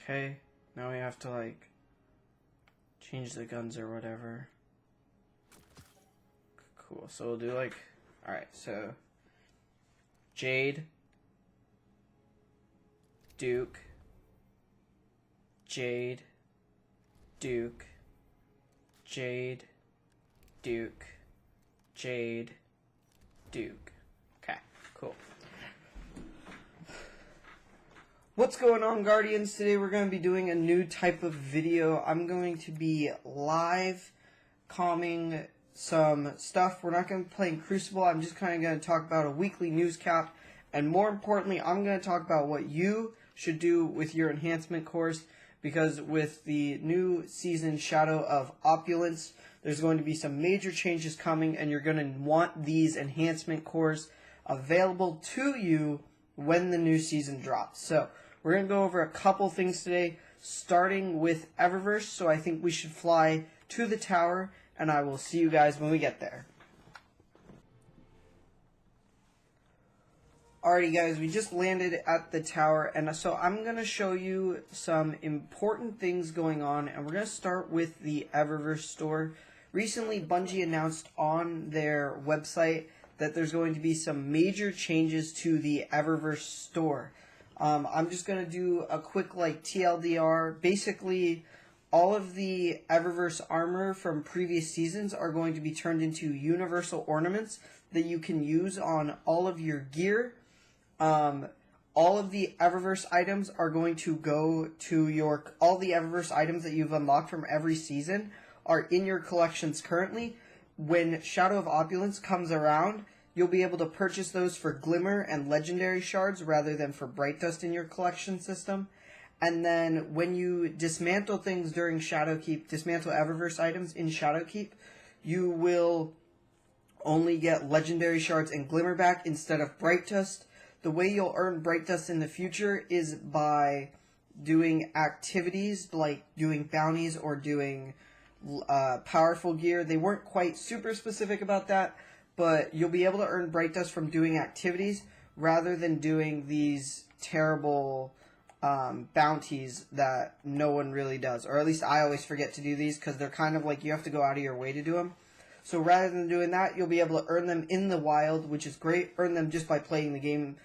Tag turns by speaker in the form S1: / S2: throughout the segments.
S1: Okay, now we have to like change the guns or whatever. Cool, so we'll do like, alright, so Jade, Duke, Jade, Duke, Jade, Duke, Jade, Duke. Okay, cool. What's going on, Guardians? Today we're going to be doing a new type of video. I'm going to be live calming some stuff. We're not going to be playing Crucible. I'm just kind of going to talk about a weekly news cap. And more importantly, I'm going to talk about what you should do with your enhancement cores. Because with the new season Shadow of Opulence, there's going to be some major changes coming. And you're going to want these enhancement cores available to you when the new season drops. So we're going to go over a couple things today, starting with Eververse. So I think we should fly to the tower, and I will see you guys when we get there. Alrighty guys, we just landed at the tower, and so I'm going to show you some important things going on, and we're going to start with the Eververse store. Recently, Bungie announced on their website that there's going to be some major changes to the Eververse store. I'm just going to do a quick like TLDR. Basically, all of the Eververse armor from previous seasons are going to be turned into universal ornaments that you can use on all of your gear. All of the Eververse items are going to go to all the Eververse items that you've unlocked from every season are in your collections currently. When Shadow of Opulence comes around, you'll be able to purchase those for Glimmer and Legendary Shards rather than for Bright Dust in your collection system. And then when you dismantle things during Shadowkeep, dismantle Eververse items in Shadowkeep, you will only get Legendary Shards and Glimmer back instead of Bright Dust. The way you'll earn Bright Dust in the future is by doing activities like doing bounties or doing powerful gear. They weren't quite super specific about that, but you'll be able to earn Bright Dust from doing activities rather than doing these terrible bounties that no one really does. Or at least I always forget to do these because they're kind of like you have to go out of your way to do them. So rather than doing that, you'll be able to earn them in the wild, which is great. Earn them just by playing the game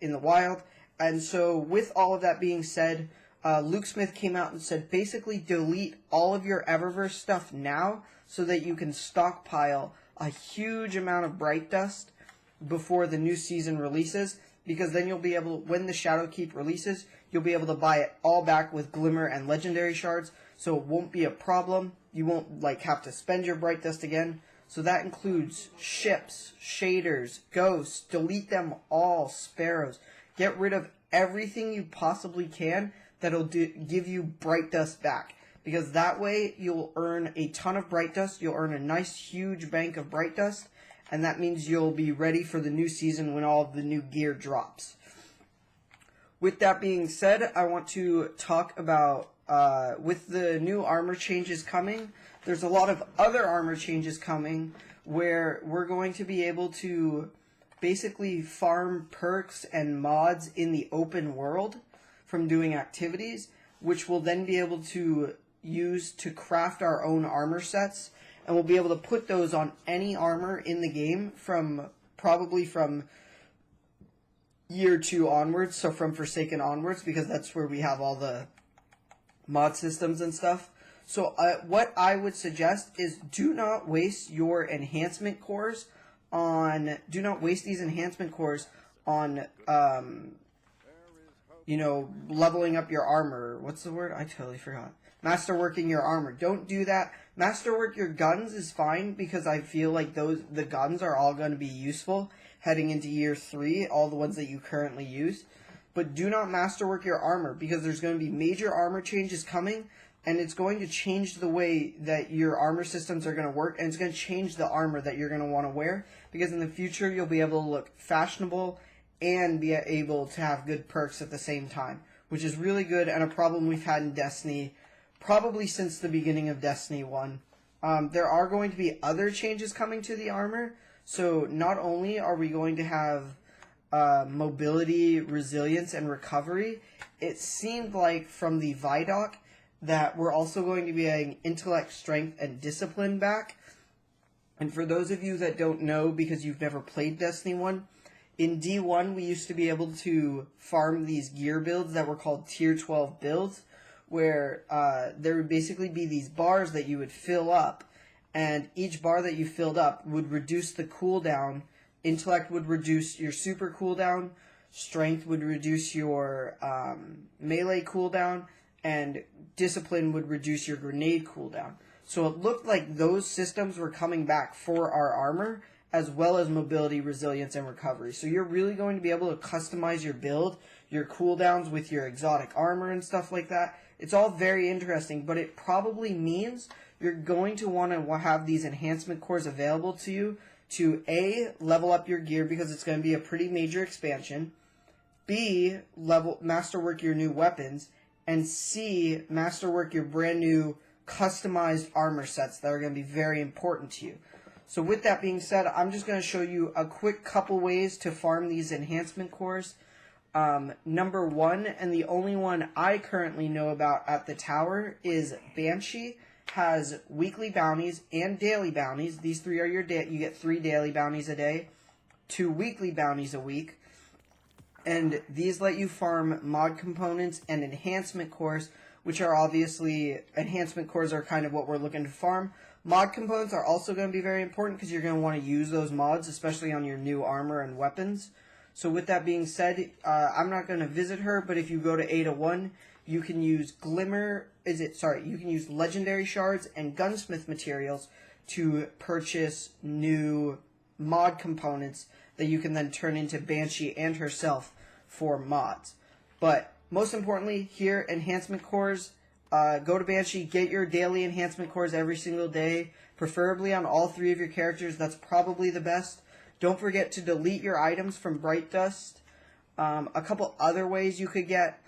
S1: in the wild. And so with all of that being said, Luke Smith came out and said basically delete all of your Eververse stuff now so that you can stockpile a huge amount of Bright Dust before the new season releases, because then you'll be able, when the Shadowkeep releases, you'll be able to buy it all back with Glimmer and Legendary Shards, so it won't be a problem. You won't like have to spend your Bright Dust again. So that includes ships, shaders, ghosts, delete them all, sparrows. Get rid of everything you possibly can that'll give you Bright Dust back. Because that way, you'll earn a ton of Bright Dust, you'll earn a nice huge bank of Bright Dust, and that means you'll be ready for the new season when all of the new gear drops. With that being said, I want to talk about, with the new armor changes coming, there's a lot of other armor changes coming where we're going to be able to basically farm perks and mods in the open world from doing activities, which we'll then be able to use to craft our own armor sets, and we'll be able to put those on any armor in the game probably from year 2 onwards, so from Forsaken onwards, because that's where we have all the mod systems and stuff. So what I would suggest is do not waste your enhancement cores on, you know, leveling up your armor. What's the word? I totally forgot. Masterworking your armor. Don't do that. Masterwork your guns is fine because I feel like the guns are all going to be useful heading into year 3, all the ones that you currently use. But do not masterwork your armor because there's going to be major armor changes coming, and it's going to change the way that your armor systems are going to work, and it's going to change the armor that you're going to want to wear, because in the future you'll be able to look fashionable and be able to have good perks at the same time, which is really good and a problem we've had in Destiny probably since the beginning of Destiny 1. There are going to be other changes coming to the armor, so not only are we going to have mobility, resilience, and recovery, it seemed like from the Vidoc that we're also going to be getting intellect, strength, and discipline back. And for those of you that don't know, because you've never played Destiny 1, in D1 we used to be able to farm these gear builds that were called Tier 12 builds, where there would basically be these bars that you would fill up, and each bar that you filled up would reduce the cooldown. Intellect would reduce your super cooldown, strength would reduce your melee cooldown, and discipline would reduce your grenade cooldown. So it looked like those systems were coming back for our armor, as well as mobility, resilience, and recovery. So you're really going to be able to customize your build, your cooldowns with your exotic armor and stuff like that. It's all very interesting, but it probably means you're going to want to have these enhancement cores available to you to A, level up your gear because it's going to be a pretty major expansion, B, masterwork your new weapons, and C, masterwork your brand new customized armor sets that are going to be very important to you. So with that being said, I'm just going to show you a quick couple ways to farm these enhancement cores. Number one, and the only one I currently know about at the tower, is Banshee. Has weekly bounties and daily bounties. These three are your you get 3 daily bounties a day, 2 weekly bounties a week, and these let you farm mod components and enhancement cores, which are obviously, enhancement cores are kind of what we're looking to farm. Mod components are also going to be very important because you're going to want to use those mods, especially on your new armor and weapons. So with that being said, I'm not going to visit her, but if you go to A1, you can use you can use legendary shards and gunsmith materials to purchase new mod components that you can then turn into Banshee and herself for mods. But most importantly, here, enhancement cores, go to Banshee, get your daily enhancement cores every single day, preferably on all 3 of your characters. That's probably the best. Don't forget to delete your items from Bright Dust. A couple other ways you could get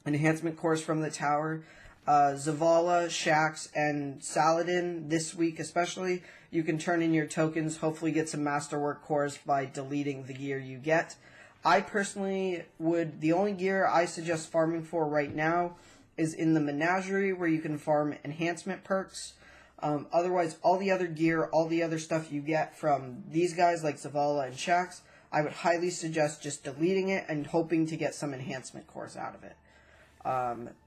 S1: enhancement cores from the tower. Zavala, Shax, and Saladin this week especially. You can turn in your tokens, hopefully get some masterwork cores by deleting the gear you get. I personally the only gear I suggest farming for right now is in the Menagerie, where you can farm enhancement perks. Otherwise, all the other gear, all the other stuff you get from these guys like Zavala and Shax, I would highly suggest just deleting it and hoping to get some enhancement cores out of it.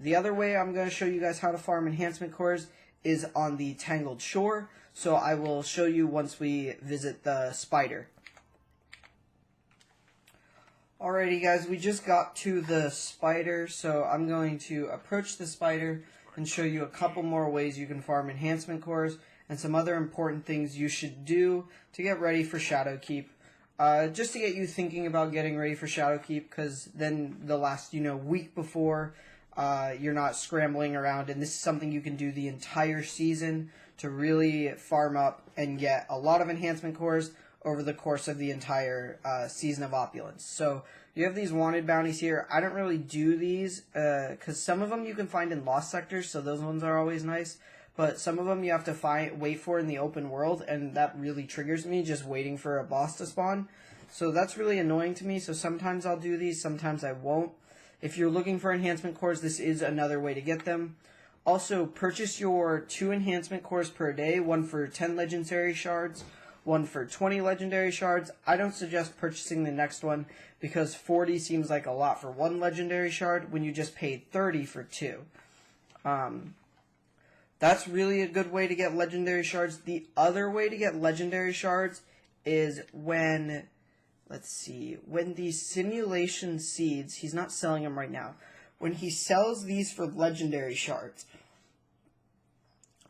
S1: The other way I'm going to show you guys how to farm enhancement cores is on the Tangled Shore, so I will show you once we visit the spider. Alrighty guys, we just got to the spider, so I'm going to approach the spider and show you a couple more ways you can farm enhancement cores and some other important things you should do to get ready for Shadowkeep. Just to get you thinking about getting ready for Shadowkeep, because then the last, week before, you're not scrambling around, and this is something you can do the entire season to really farm up and get a lot of enhancement cores over the course of the entire season of Opulence. So you have these wanted bounties here. I don't really do these because some of them you can find in lost sectors, so those ones are always nice. But some of them you have to wait for in the open world, and that really triggers me, just waiting for a boss to spawn. So that's really annoying to me, so sometimes I'll do these, sometimes I won't. If you're looking for enhancement cores, this is another way to get them. Also, purchase your 2 enhancement cores per day, one for 10 legendary shards, one for 20 legendary shards. I don't suggest purchasing the next one because 40 seems like a lot for 1 legendary shard when you just paid 30 for 2. That's really a good way to get legendary shards. The other way to get legendary shards is when the simulation seeds, he's not selling them right now. When he sells these for legendary shards,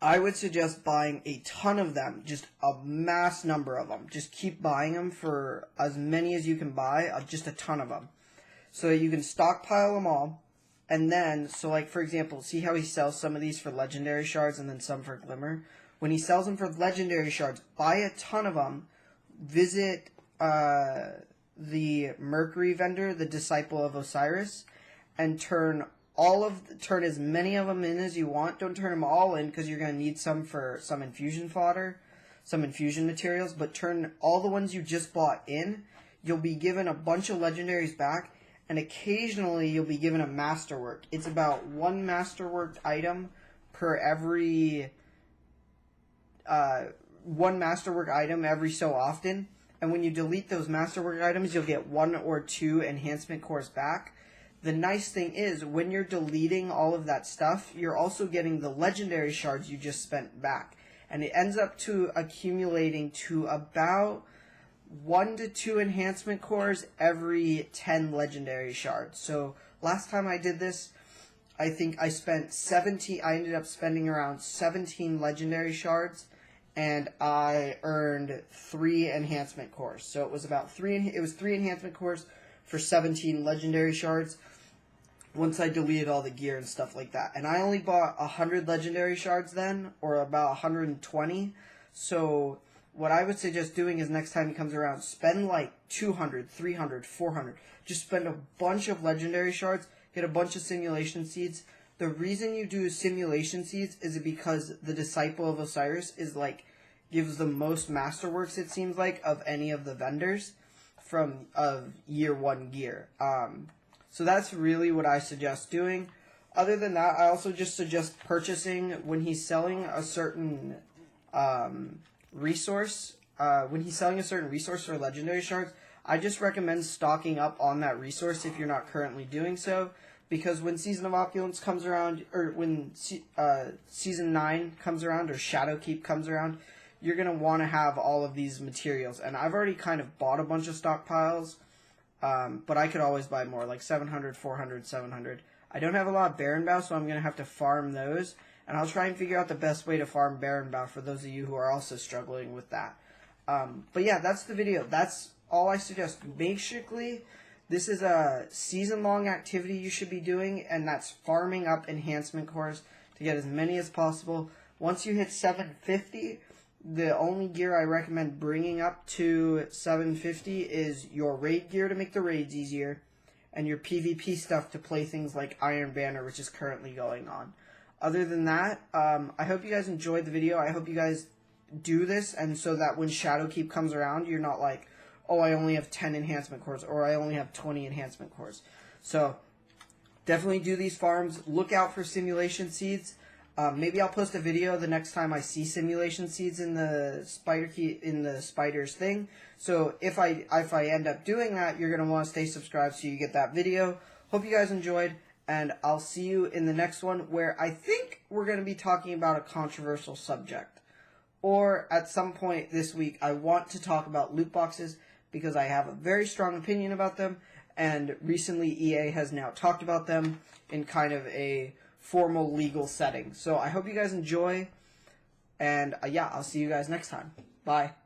S1: I would suggest buying a ton of them, just a mass number of them. Just keep buying them for as many as you can buy, just a ton of them. So you can stockpile them all, and then, so like for example, see how he sells some of these for legendary shards and then some for glimmer? When he sells them for legendary shards, buy a ton of them, visit the Mercury vendor, the Disciple of Osiris, and turn as many of them in as you want. Don't turn them all in because you're going to need some for some infusion fodder. some infusion materials, but turn all the ones you just bought in. You'll be given a bunch of legendaries back, and occasionally you'll be given a masterwork. It's about one masterworked item per every one masterwork item every so often. And when you delete those masterwork items, you'll get 1 or 2 enhancement cores back. The nice thing is, when you're deleting all of that stuff, you're also getting the legendary shards you just spent back. And it ends up to accumulating to about 1 to 2 enhancement cores every 10 legendary shards. So last time I did this, I think I ended up spending around 17 legendary shards, and I earned 3 enhancement cores. So it was about 3 enhancement cores for 17 legendary shards once I deleted all the gear and stuff like that. And I only bought 100 legendary shards then, or about 120. So what I would suggest doing is next time he comes around, spend like 200, 300, 400. Just spend a bunch of legendary shards, get a bunch of simulation seeds. The reason you do simulation seeds is because the Disciple of Osiris is like, gives the most masterworks, it seems like, of any of the vendors of year 1 gear. So that's really what I suggest doing. Other than that, I also just suggest purchasing when he's selling a certain resource. When he's selling a certain resource for legendary shards, I just recommend stocking up on that resource if you're not currently doing so. Because when Season of Opulence comes around, or when Season 9 comes around, or Shadowkeep comes around, you're going to want to have all of these materials. And I've already kind of bought a bunch of stockpiles, but I could always buy more, like 700, 400, 700. I don't have a lot of Baron Bow, so I'm going to have to farm those. And I'll try and figure out the best way to farm Baron Bow for those of you who are also struggling with that. But yeah, that's the video. That's all I suggest. Basically, this is a season-long activity you should be doing, and that's farming up enhancement cores to get as many as possible. Once you hit 750, the only gear I recommend bringing up to 750 is your raid gear to make the raids easier, and your PvP stuff to play things like Iron Banner, which is currently going on. Other than that, I hope you guys enjoyed the video. I hope you guys do this, and so that when Shadowkeep comes around, you're not like, oh, I only have 10 enhancement cores, or I only have 20 enhancement cores. So definitely do these farms. Look out for simulation seeds. Maybe I'll post a video the next time I see simulation seeds in the spiders thing. So if I end up doing that, you're gonna want to stay subscribed so you get that video. Hope you guys enjoyed, and I'll see you in the next one, where I think we're gonna be talking about a controversial subject. Or at some point this week, I want to talk about loot boxes, because I have a very strong opinion about them, and recently EA has now talked about them in kind of a formal legal setting. So I hope you guys enjoy, and yeah, I'll see you guys next time. Bye.